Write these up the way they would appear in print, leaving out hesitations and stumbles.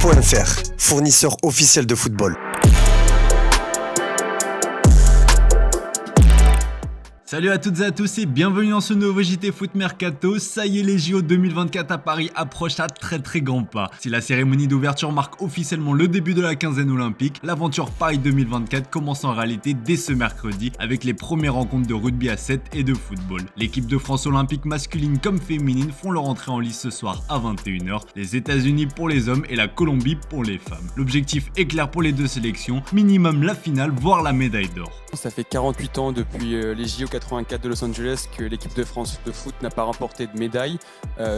JT.fr, fournisseur officiel de football. Salut à toutes et à tous et bienvenue dans ce nouveau JT Foot Mercato. Ça y est, les JO 2024 à Paris approchent à très grands pas. Si la cérémonie d'ouverture marque officiellement le début de la quinzaine olympique, l'aventure Paris 2024 commence en réalité dès ce mercredi avec les premières rencontres de rugby à 7 et de football. L'équipe de France olympique masculine comme féminine font leur entrée en lice ce soir à 21h. Les États-Unis pour les hommes et la Colombie pour les femmes. L'objectif est clair pour les deux sélections, minimum la finale, voire la médaille d'or. Ça fait 48 ans depuis les JO 84 de Los Angeles que l'équipe de France de foot n'a pas remporté de médaille.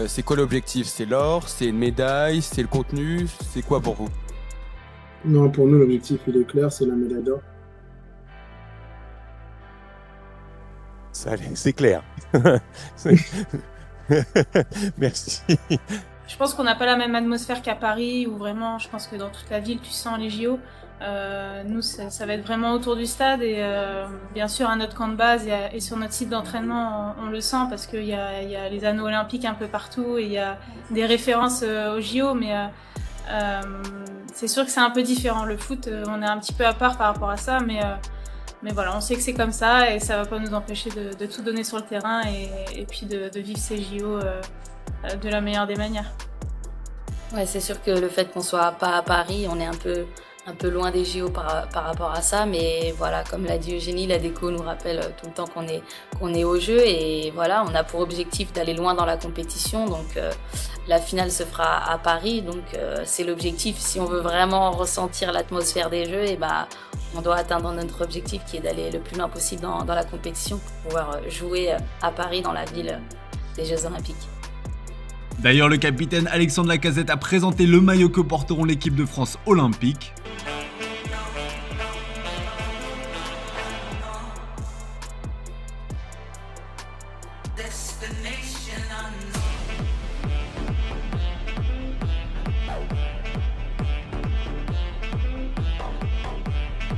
C'est quoi l'objectif? C'est l'or? C'est une médaille? C'est le contenu? C'est quoi pour vous? Non, pour nous, l'objectif, il est clair, c'est la médaille d'or. C'est clair. Merci. Je pense qu'on n'a pas la même atmosphère qu'à Paris, où vraiment, je pense que dans toute la ville, tu sens les JO. Nous, ça va être vraiment autour du stade et bien sûr à notre camp de base et sur notre site d'entraînement, on le sent parce qu'il y a les anneaux olympiques un peu partout et il y a des références aux JO, mais c'est sûr que c'est un peu différent. Le foot, on est un petit peu à part par rapport à ça, mais voilà, on sait que c'est comme ça et ça va pas nous empêcher de tout donner sur le terrain et puis de vivre ces JO de la meilleure des manières. Ouais, c'est sûr que le fait qu'on soit pas à Paris, on est un peu loin des JO par rapport à ça, mais voilà, comme l'a dit Eugénie, la déco nous rappelle tout le temps qu'on est au jeu et voilà, on a pour objectif d'aller loin dans la compétition, donc la finale se fera à Paris, donc c'est l'objectif. Si on veut vraiment ressentir l'atmosphère des Jeux, et on doit atteindre notre objectif qui est d'aller le plus loin possible dans la compétition pour pouvoir jouer à Paris dans la ville des Jeux Olympiques. D'ailleurs, le capitaine Alexandre Lacazette a présenté le maillot que porteront l'équipe de France olympique.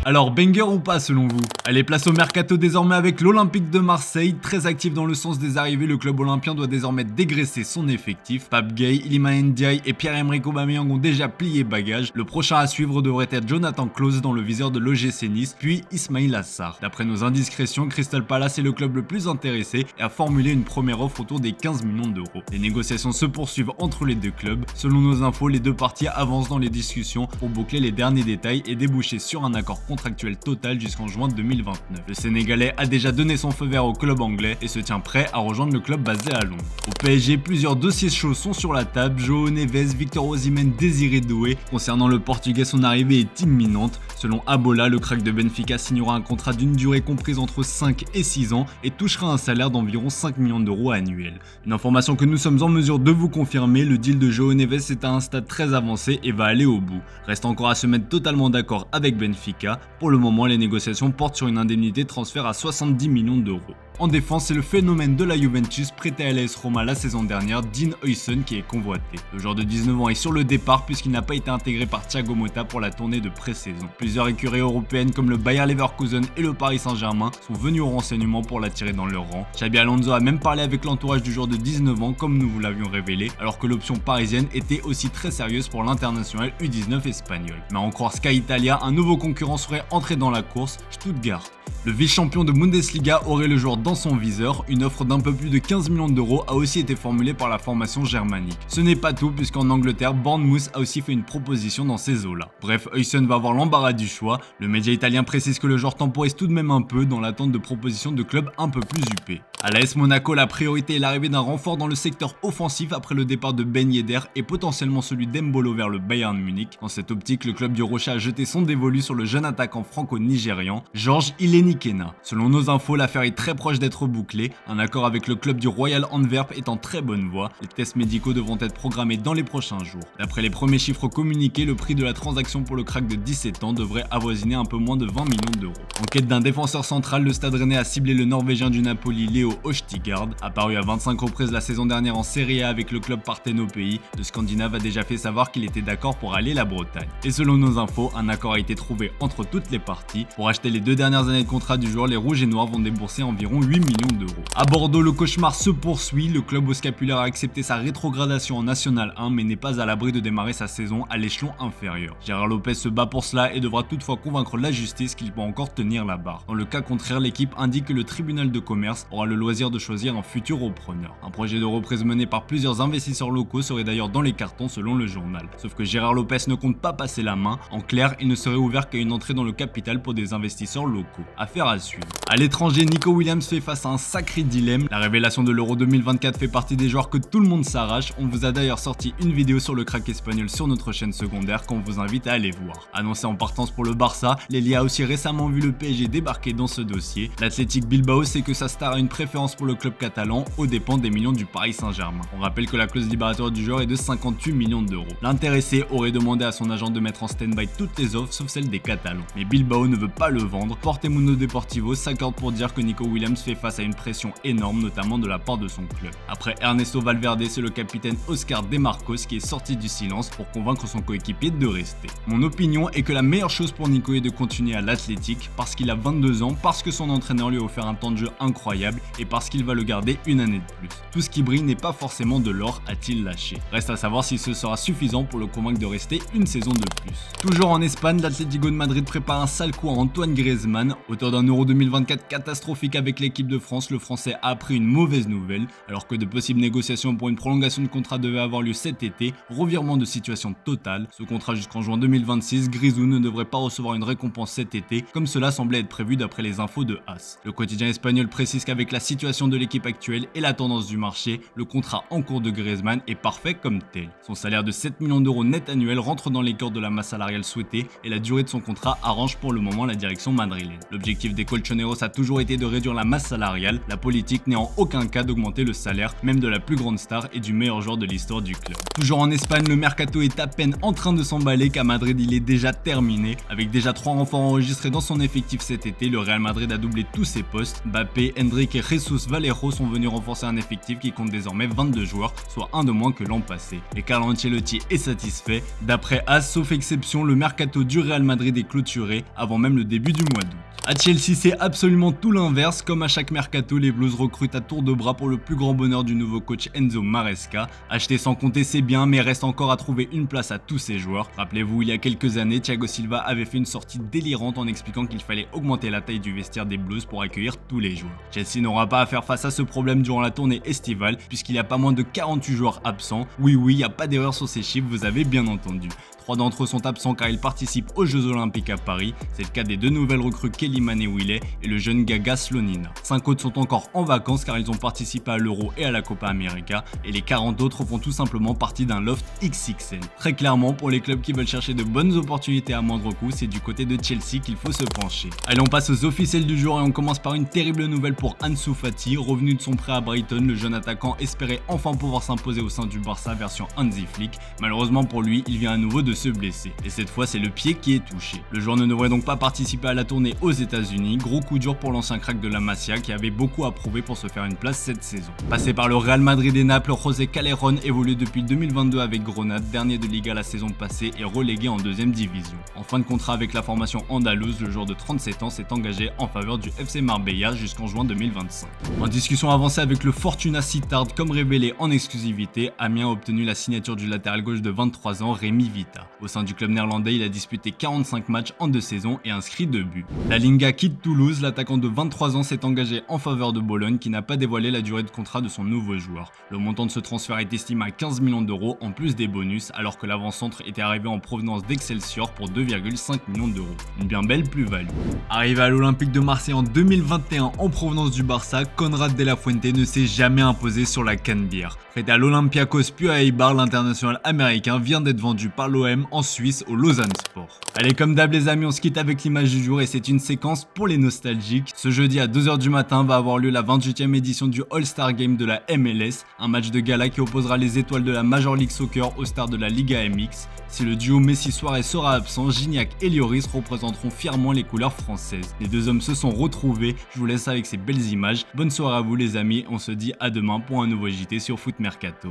Alors, banger ou pas selon vous? Allez, place au mercato désormais avec l'Olympique de Marseille. Très actif dans le sens des arrivées, le club olympien doit désormais dégraisser son effectif. Pape Gueye, Iliman Ndiaye et Pierre-Emerick Aubameyang ont déjà plié bagage. Le prochain à suivre devrait être Jonathan Klaus dans le viseur de l'OGC Nice, puis Ismail Assar. D'après nos indiscrétions, Crystal Palace est le club le plus intéressé et a formulé une première offre autour des 15 millions d'euros. Les négociations se poursuivent entre les deux clubs. Selon nos infos, les deux parties avancent dans les discussions pour boucler les derniers détails et déboucher sur un accord contractuel total jusqu'en juin 2029. Le Sénégalais a déjà donné son feu vert au club anglais et se tient prêt à rejoindre le club basé à Londres. Au PSG, plusieurs dossiers chauds sont sur la table. João Neves, Victor Osimhen, Désiré Doué. Concernant le Portugais, son arrivée est imminente. Selon Abola, le crack de Benfica signera un contrat d'une durée comprise entre 5 et 6 ans et touchera un salaire d'environ 5 millions d'euros annuels. Une information que nous sommes en mesure de vous confirmer, le deal de João Neves est à un stade très avancé et va aller au bout. Reste encore à se mettre totalement d'accord avec Benfica. Pour le moment, les négociations portent sur une indemnité de transfert à 70 millions d'euros. En défense, c'est le phénomène de la Juventus prêté à l'AS Roma la saison dernière, Dean Huijsen, qui est convoité. Le joueur de 19 ans est sur le départ puisqu'il n'a pas été intégré par Thiago Motta pour la tournée de pré-saison. Plusieurs écuries européennes comme le Bayer Leverkusen et le Paris Saint-Germain sont venus au renseignement pour l'attirer dans leur rang. Xabi Alonso a même parlé avec l'entourage du joueur de 19 ans comme nous vous l'avions révélé, alors que l'option parisienne était aussi très sérieuse pour l'international U19 espagnol. Mais à en croire Sky Italia, un nouveau concurrent serait entré dans la course, Stuttgart. Le vice-champion de Bundesliga aurait le joueur dans son viseur. Une offre d'un peu plus de 15 millions d'euros a aussi été formulée par la formation germanique. Ce n'est pas tout puisqu'en Angleterre, Bournemouth a aussi fait une proposition dans ces eaux-là. Bref, Huijsen va avoir l'embarras du choix. Le média italien précise que le joueur temporise tout de même un peu dans l'attente de propositions de clubs un peu plus huppés. À l'AS Monaco, la priorité est l'arrivée d'un renfort dans le secteur offensif après le départ de Ben Yedder et potentiellement celui d'Embolo vers le Bayern Munich. Dans cette optique, le club du Rocher a jeté son dévolu sur le jeune attaquant franco-nigérian, Georges Ilenikena. Selon nos infos, l'affaire est très proche d'être bouclée. Un accord avec le club du Royal Antwerp est en très bonne voie. Les tests médicaux devront être programmés dans les prochains jours. D'après les premiers chiffres communiqués, le prix de la transaction pour le crack de 17 ans devrait avoisiner un peu moins de 20 millions d'euros. En quête d'un défenseur central, le Stade Rennais a ciblé le Norvégien du Napoli, Léo Østigard. Apparu à 25 reprises la saison dernière en Serie A avec le club parthénopéi, le Scandinave a déjà fait savoir qu'il était d'accord pour aller la Bretagne. Et selon nos infos, un accord a été trouvé entre toutes les parties. Pour acheter les 2 dernières années de contrat du joueur, les Rouges et Noirs vont débourser environ 8 millions d'euros. À Bordeaux, le cauchemar se poursuit. Le club au scapulaire a accepté sa rétrogradation en National 1 mais n'est pas à l'abri de démarrer sa saison à l'échelon inférieur. Gérard Lopez se bat pour cela et devra toutefois convaincre la justice qu'il peut encore tenir la barre. Dans le cas contraire, l'équipe indique que le tribunal de commerce aura le loisir de choisir un futur repreneur. Un projet de reprise mené par plusieurs investisseurs locaux serait d'ailleurs dans les cartons selon le journal. Sauf que Gérard Lopez ne compte pas passer la main. En clair, il ne serait ouvert qu'à une entrée dans le capital pour des investisseurs locaux. Affaire à suivre. À l'étranger, Nico Williams fait face à un sacré dilemme. La révélation de l'Euro 2024 fait partie des joueurs que tout le monde s'arrache. On vous a d'ailleurs sorti une vidéo sur le crack espagnol sur notre chaîne secondaire qu'on vous invite à aller voir. Annoncé en partance pour le Barça, l'Eli a aussi récemment vu le PSG débarquer dans ce dossier. L'Athletic Bilbao sait que sa star a une préférence pour le club catalan aux dépens des millions du Paris Saint-Germain. On rappelle que la clause libératoire du joueur est de 58 millions d'euros. L'intéressé aurait demandé à son agent de mettre en stand-by toutes les offres sauf celles des Catalans. Mais Bilbao ne veut pas le vendre. Portemundo Deportivo s'accorde pour dire que Nico Williams fait face à une pression énorme, notamment de la part de son club. Après Ernesto Valverde, c'est le capitaine Oscar De Marcos qui est sorti du silence pour convaincre son coéquipier de rester. Mon opinion est que la meilleure chose pour Nico est de continuer à l'Athletic parce qu'il a 22 ans, parce que son entraîneur lui a offert un temps de jeu incroyable et parce qu'il va le garder une année de plus. Tout ce qui brille n'est pas forcément de l'or, a-t-il lâché. Reste à savoir si ce sera suffisant pour le convaincre de rester une saison de plus. Toujours en Espagne, l'Atlético de Madrid prépare un sale coup à Antoine Griezmann. Auteur d'un Euro 2024 catastrophique avec l'équipe de France, le Français a appris une mauvaise nouvelle. Alors que de possibles négociations pour une prolongation de contrat devaient avoir lieu cet été, revirement de situation totale. Ce contrat jusqu'en juin 2026, Grisou ne devrait pas recevoir une récompense cet été, comme cela semblait être prévu d'après les infos de AS. Le quotidien espagnol précise qu'avec la situation de l'équipe actuelle et la tendance du marché, le contrat en cours de Griezmann est parfait comme tel. Son salaire de 7 millions d'euros net annuel rentre dans les cordes de la masse salariale souhaitée et la durée de son contrat arrange pour le moment la direction madrilène. L'objectif des Colchoneros a toujours été de réduire la masse salariale, la politique n'est en aucun cas d'augmenter le salaire, même de la plus grande star et du meilleur joueur de l'histoire du club. Toujours en Espagne, le mercato est à peine en train de s'emballer qu'à Madrid il est déjà terminé. Avec déjà 3 renforts enregistrés dans son effectif cet été, le Real Madrid a doublé tous ses postes. Mbappé, Hendrick et Jesus Vallejo sont venus renforcer un effectif qui compte désormais 22 joueurs, soit un de moins que l'an passé. Et Carlo Ancelotti est satisfait. D'après AS, sauf exception, le mercato du Real Madrid est clôturé avant même le début du mois d'août. À Chelsea, c'est absolument tout l'inverse. Comme à chaque mercato, les Blues recrutent à tour de bras pour le plus grand bonheur du nouveau coach Enzo Maresca. Acheter sans compter, c'est bien, mais reste encore à trouver une place à tous ces joueurs. Rappelez-vous, il y a quelques années, Thiago Silva avait fait une sortie délirante en expliquant qu'il fallait augmenter la taille du vestiaire des Blues pour accueillir tous les joueurs. Chelsea n'aura pas à faire face à ce problème durant la tournée estivale, puisqu'il y a pas moins de 48 joueurs absents. Oui, il n'y a pas d'erreur sur ces chiffres, vous avez bien entendu. 3 d'entre eux sont absents car ils participent aux Jeux Olympiques à Paris. C'est le cas des 2 nouvelles recrues Kelly Mané-Willet et le jeune Gaga Slonina. 5 autres sont encore en vacances car ils ont participé à l'Euro et à la Copa América et les 40 autres font tout simplement partie d'un loft XXL. Très clairement, pour les clubs qui veulent chercher de bonnes opportunités à moindre coût, c'est du côté de Chelsea qu'il faut se pencher. Allez, on passe aux officiels du jour et on commence par une terrible nouvelle pour Ansu Fati. Revenu de son prêt à Brighton, le jeune attaquant espérait enfin pouvoir s'imposer au sein du Barça version Hansi Flick. Malheureusement pour lui, il vient à nouveau de se blesser. Et cette fois, c'est le pied qui est touché. Le joueur ne devrait donc pas participer à la tournée aux États-Unis. Gros coup dur pour l'ancien crack de la Masia qui avait beaucoup à prouver pour se faire une place cette saison. Passé par le Real Madrid et Naples, José Callejon évolue depuis 2022 avec Grenade, dernier de Liga la saison passée et relégué en 2e division. En fin de contrat avec la formation andalouse, le joueur de 37 ans s'est engagé en faveur du FC Marbella jusqu'en juin 2025. En discussion avancée avec le Fortuna Sittard, comme révélé en exclusivité, Amiens a obtenu la signature du latéral gauche de 23 ans, Rémi Vita. Au sein du club néerlandais, il a disputé 45 matchs en 2 saisons et inscrit 2 buts. La Linga quitte Toulouse, l'attaquant de 23 ans s'est engagé en faveur de Bologne qui n'a pas dévoilé la durée de contrat de son nouveau joueur. Le montant de ce transfert est estimé à 15 millions d'euros en plus des bonus, alors que l'avant-centre était arrivé en provenance d'Excelsior pour 2,5 millions d'euros. Une bien belle plus-value. Arrivé à l'Olympique de Marseille en 2021 en provenance du Barça, Conrad de la Fuente ne s'est jamais imposé sur la Canebière. Prêté à l'Olympiakos puis à Eibar, l'international américain vient d'être vendu par l'OM en Suisse au Lausanne Sport. Allez, comme d'hab les amis, on se quitte avec l'image du jour et c'est une séquence pour les nostalgiques. Ce jeudi à 2h du matin va avoir lieu la 28e édition du All-Star Game de la MLS, un match de gala qui opposera les étoiles de la Major League Soccer aux stars de la Liga MX. Si le duo Messi-Suarez sera absent, Gignac et Lloris représenteront fièrement les couleurs françaises. Les deux hommes se sont retrouvés, je vous laisse avec ces belles images. Bonne soirée à vous les amis, on se dit à demain pour un nouveau JT sur Foot Mercato.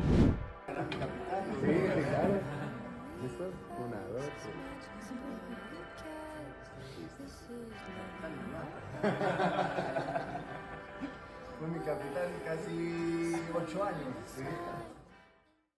Fue mi capitán casi 8 años. ¿Sí?